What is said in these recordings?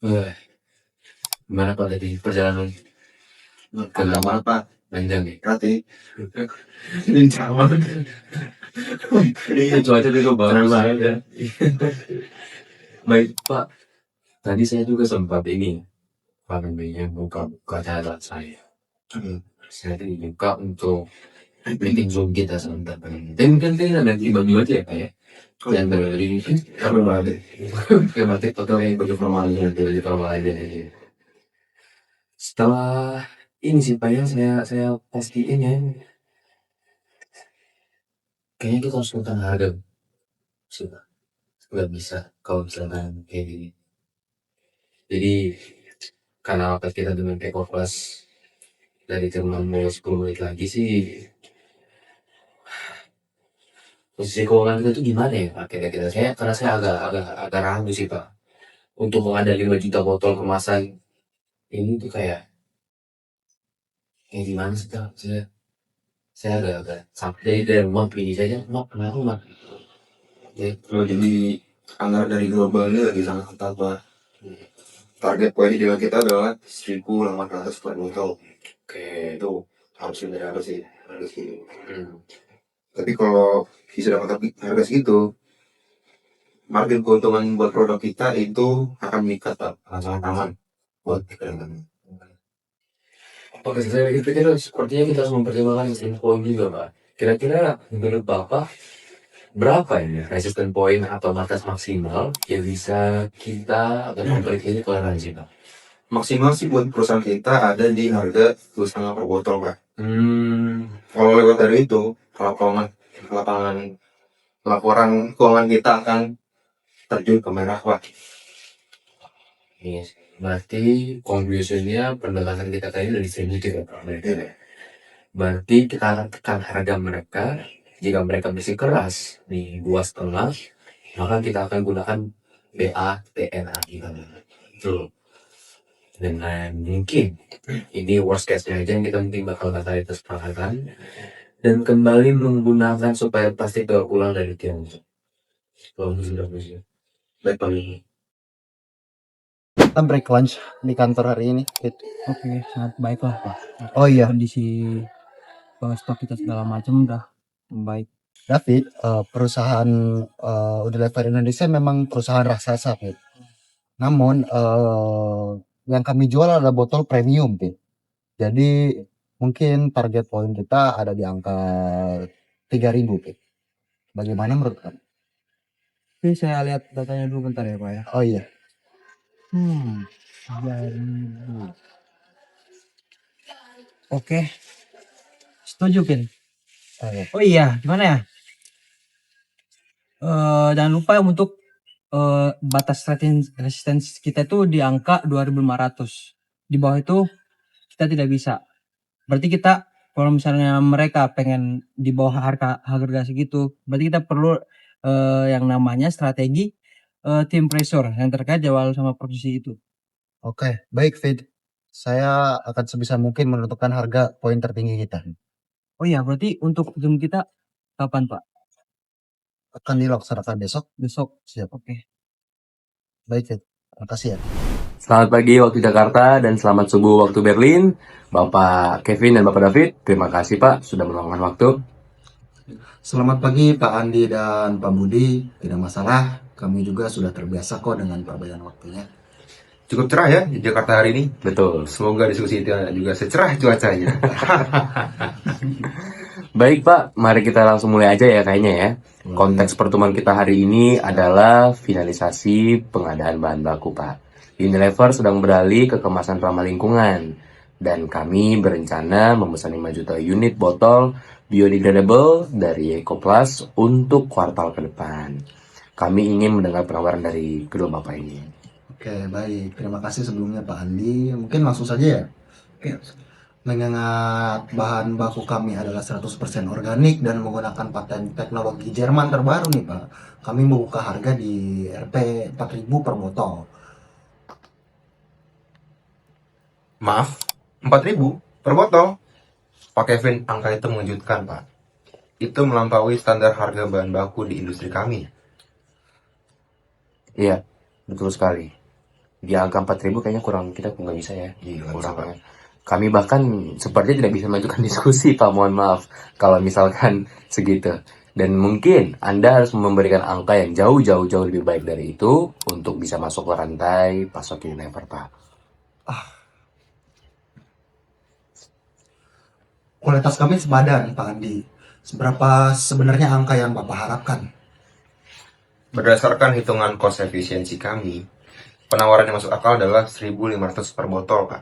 Wah, gimana Pak tadi perjalanan ke Lama Pak, Panjang ya? Rati. Lincah banget. Iya, cuaca juga bagus ya. Baik Pak, tadi saya juga sempat ini, apa namanya, buka-buka catatan saya. Saya tadi buka untuk meeting Zoom kita sebentar. Dan kan kita ada dibagi aja ya Pak ya? Yang dari Apa banget? ke batik atau yang bagi formalnya dari formal aja nih. Setelah ini sih Pak ya, saya pastiin ya, kayaknya kita harus tentang harga sih Pak. Nggak bisa kalau misalkan kayak gini. Jadi karena waktu kita dengan take off kelas dari Jerman mau 10 menit lagi sih, posisi keuangan kita tuh gimana ya Pak? Kira-kira karena saya agak ragu sih Pak. Untuk mengadali 5 juta botol kemasan ini tuh kayak gimana sih Pak? Saya agak sampai dari rumah pilih saja, mak kenapa mak? Ya, Oh, jadi anggaran dari globalnya lagi sangat ketat Pak. Target poin ideal kita adalah 1.800 per botol. oke. Itu harus dari harga sih, harga segitu. Hmm. Tapi kalau bisa dapat harga segitu, margin keuntungan buat produk kita itu akan meningkat Pak. Akan sangat aman buat kita. Oke, saya lagi pikir sepertinya kita harus mempertimbangkan resisten point juga Pak. Kira-kira menurut Bapak berapa ini resisten point atau batas maksimal yang bisa kita atau komplit ini toleransi Pak? Maksimal sih buat perusahaan kita ada di harga 2,5 per botol Pak. Hmm, Kalau lewat dari itu, lapangan laporan keuangan kita akan terjun ke merah Pak. yes. Berarti conclusionnya pendekatan kita tadi dari distributor ya Pak. Berarti kita akan tekan harga mereka. Jika mereka bersikeras di 2,5, maka kita akan gunakan BATNA kita. Betul. Dengan mungkin ini worst case-nya aja yang kita mungkin bakal batalin kesepakatan dan kembali menggunakan supaya plastik daur ulang dari Tiongkok. Kalau sudah bisa. Baik Pak. Kita break lunch di kantor hari ini. Oke, sangat baiklah Pak. Oh iya, Kondisi stok kita segala macam udah baik. David, perusahaan Unilever Indonesia memang perusahaan raksasa, Fit. Namun yang kami jual adalah botol premium, Fit. Jadi mungkin target poin kita ada di angka 3.000, Fit. Bagaimana menurut kamu? Oke, saya lihat datanya dulu bentar ya Pak ya. Oh iya, 3.000. Oke, setuju Pin. Oke. Oh iya, gimana ya? Jangan lupa untuk batas resistance kita itu di angka 2.500. Di bawah itu kita tidak bisa. Berarti kita kalau misalnya mereka pengen di bawah harga segitu, berarti kita perlu yang namanya strategi team pressure yang terkait jadwal sama produksi itu. Oke, baik, Fit. Saya akan sebisa mungkin menentukan harga poin tertinggi kita. Oh iya, berarti untuk Zoom kita kapan Pak? Akan dilaksanakan besok. Besok. Siap. Oke. Baik, Fit. Terima kasih ya. Selamat pagi waktu Jakarta dan selamat subuh waktu Berlin. Bapak Kevin dan Bapak David, terima kasih Pak sudah meluangkan waktu. Selamat pagi Pak Andi dan Pak Budi. Tidak masalah, kami juga sudah terbiasa kok dengan perbedaan waktunya. Cukup cerah ya di Jakarta hari ini. Betul. Semoga diskusi itu juga secerah cuacanya. Baik Pak, mari kita langsung mulai aja ya kayaknya ya. Konteks pertemuan kita hari ini adalah finalisasi pengadaan bahan baku Pak. Unilever sedang beralih ke kemasan ramah lingkungan. Dan kami berencana memesan 5 juta unit botol biodegradable dari Ecoplus untuk kuartal ke depan. Kami ingin mendengar penawaran dari kedua Bapak ini. Oke, baik. Terima kasih sebelumnya Pak Andi. Mungkin langsung saja ya. Oke. Mengingat bahan baku kami adalah 100% organik dan menggunakan paten teknologi Jerman terbaru nih Pak. Kami membuka harga di Rp 4.000 per botol. Maaf, 4.000 per botol. Pak Kevin, angka itu mengejutkan Pak. Itu melampaui standar harga bahan baku di industri kami. Iya, betul sekali. Di angka 4.000 kayaknya kurang, kita nggak bisa ya. Iya, nggak Kurang bisa, Pak. ya. Kami bahkan sepertinya tidak bisa mengajukan diskusi, Pak. Mohon maaf kalau misalkan segitu. Dan mungkin Anda harus memberikan angka yang jauh lebih baik dari itu untuk bisa masuk ke rantai pasok Unilever, Pak. Kualitas kami sepadan, Pak Andi. Seberapa sebenarnya angka yang Bapak harapkan? Berdasarkan hitungan cost efisiensi kami, penawaran yang masuk akal adalah 1.500 per botol, Pak.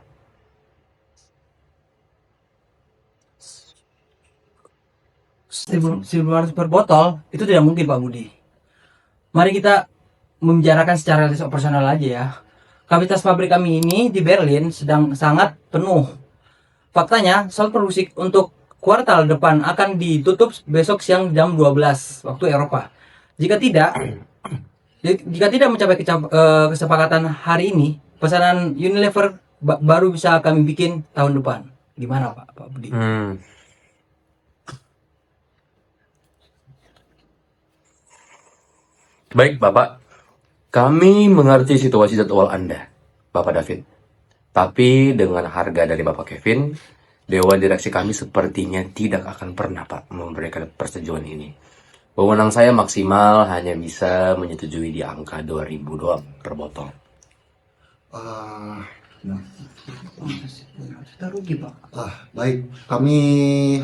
1.200 per botol itu tidak mungkin, Pak Budi. Mari kita membicarakan secara realistis operasional aja ya. Kapasitas pabrik kami ini di Berlin sedang sangat penuh. Faktanya, slot produksi untuk kuartal depan akan ditutup besok siang jam 12 waktu Eropa. Jika tidak mencapai kesepakatan hari ini, pesanan Unilever baru bisa kami bikin tahun depan. Gimana Pak Budi? Baik, Bapak. Kami mengerti situasi jadwal Anda, Bapak David. Tapi dengan harga dari Bapak Kevin, Dewan Direksi kami sepertinya tidak akan pernah, Pak, memberikan persetujuan ini. Wewenang saya maksimal hanya bisa menyetujui di angka 2.000 doang per botol. Kita rugi, Pak. Baik, kami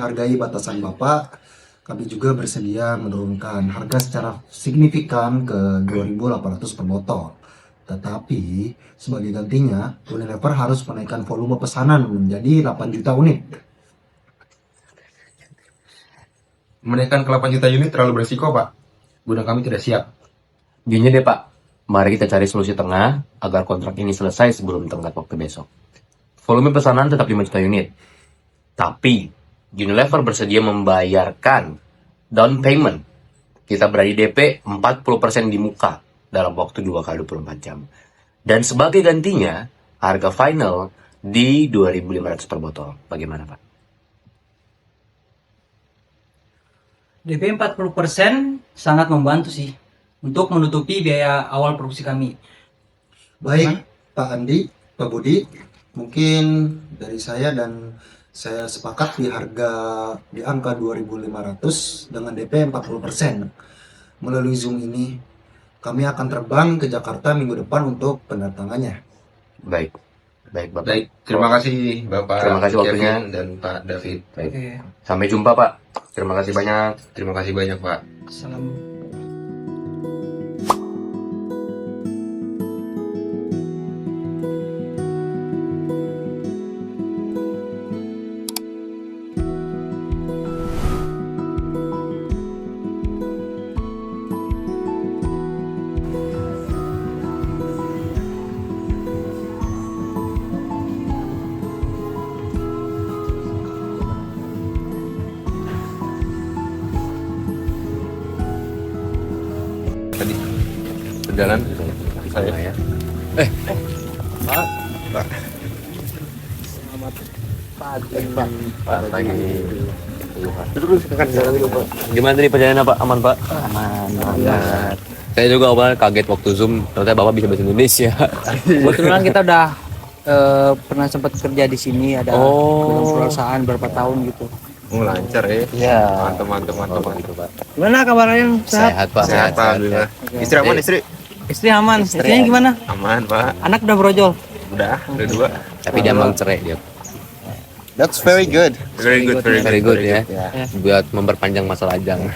hargai batasan Bapak. Kami juga bersedia menurunkan harga secara signifikan ke 2.800 per botol. Tetapi sebagai gantinya, Unilever harus menaikkan volume pesanan menjadi 8 juta unit. Menaikkan ke 8 juta unit terlalu beresiko, Pak. Gudang kami tidak siap. Gini deh, Pak. Mari kita cari solusi tengah agar kontrak ini selesai sebelum tenggat waktu besok. Volume pesanan tetap 5 juta unit. Tapi Unilever bersedia membayarkan down payment. Kita berani DP 40% di muka dalam waktu 2 kali 24 jam. Dan sebagai gantinya, harga final di 2.500 per botol. Bagaimana, Pak? DP 40% sangat membantu sih untuk menutupi biaya awal produksi kami. Baik, Pak Andi, Pak Budi, mungkin dari saya dan saya sepakat di angka 2.500 dengan DP 40%. Melalui Zoom ini, kami akan terbang ke Jakarta minggu depan untuk penerbangannya. Baik, Bapak. Baik, terima kasih Bapak Terima kasih waktunya. Kevin dan Pak David. Baik. Sampai jumpa, Pak. Terima kasih banyak. Terima kasih banyak, Pak. Salam. Jalan Saya ya. Gimana tadi perjalanan Pak? Aman Pak? Aman. Saya juga awalnya kaget waktu Zoom, ternyata Bapak bisa bahasa Indonesia. Kebetulan kita udah pernah sempat kerja di sini, ada perusahaan berapa tahun gitu. lancar ya. Iya. Mantap. Gitu, Pak. Gimana kabarnya? Sehat Pak, Sehat, Pak. Alhamdulillah. Istri aman, istri? Istri aman. Istrinya gimana? Aman, Pak. Anak udah brojol? Udah 2. Tapi dia emang cerai dia. That's very good. Very good. Very good ya. Buat memperpanjang masa lajang.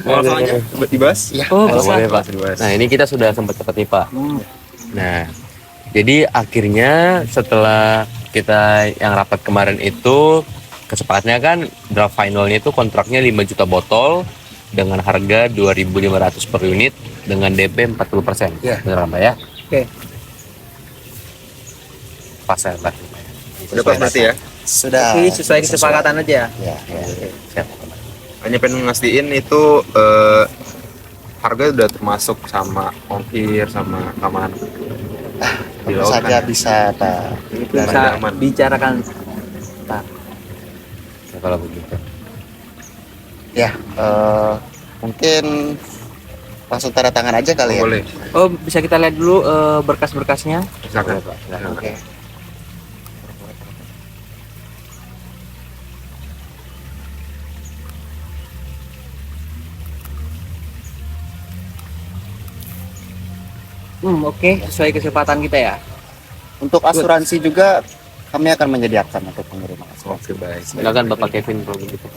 Mau langsung aja buat dibahas? Iya. Oh, Kalau bisa. boleh Pak. Nah ini kita sudah sempat ketemu Pak. Nah jadi akhirnya setelah kita yang rapat kemarin itu kesepakatannya kan draft finalnya itu kontraknya 5 juta botol dengan harga 2.500 per unit dengan DP 40%. Iya. Benar Pak ya? Oke. Pas ya Pak. Udah pas berarti ya? Sudah. Tapi sesuai kesepakatan aja. Ya. Siap. Hanya pengen ngastiin itu harga udah termasuk sama ongkir sama keamanan di Tentu laut saja kan? bisa, Pak. Itu Dan bisa aman. bicarakan. Ya, kalau begitu. Ya, mungkin langsung tanda tangan aja kali ya. Boleh. Oh, bisa kita lihat dulu berkas-berkasnya. Silakan. Oke. Oke, sesuai kesempatan kita ya. Untuk asuransi juga kami akan menyediakan untuk pengiriman asuransi. Oke, baik. Silakan Bapak Kevin kalau begitu.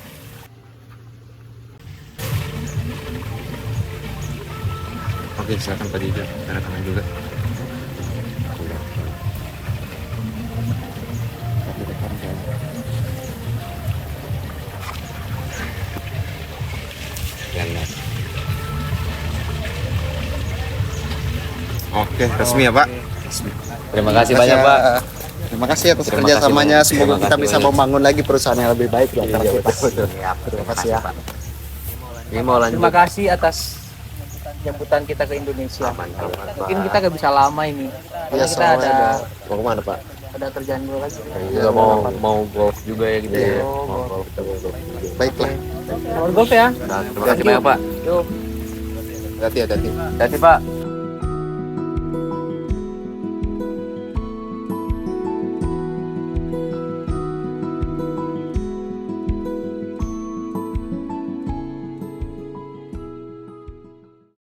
Oke, silakan Pak Dija. Tanda tangan juga. Oke, resmi ya Pak. Terima kasih banyak Pak. Terima kasih atas Terima kerjasamanya. kasih, Bang. Semoga Terima kita kasih bisa banyak. membangun lagi perusahaan yang lebih baik di antara kita. Terima kasih ya. Ini mau lanjut. Terima kasih atas jemputan kita ke Indonesia. Mungkin kita gak bisa lama ini. Karena kita ada Mau kemana Pak? kerjaan dulu lagi. Juga mau golf juga ya gitu Iya. ya. Mau golf, kita mau golf juga. Baiklah. Nomor golf ya. Nah, terima kasih banyak Pak. Yuk. Hati-hati. Hati Pak.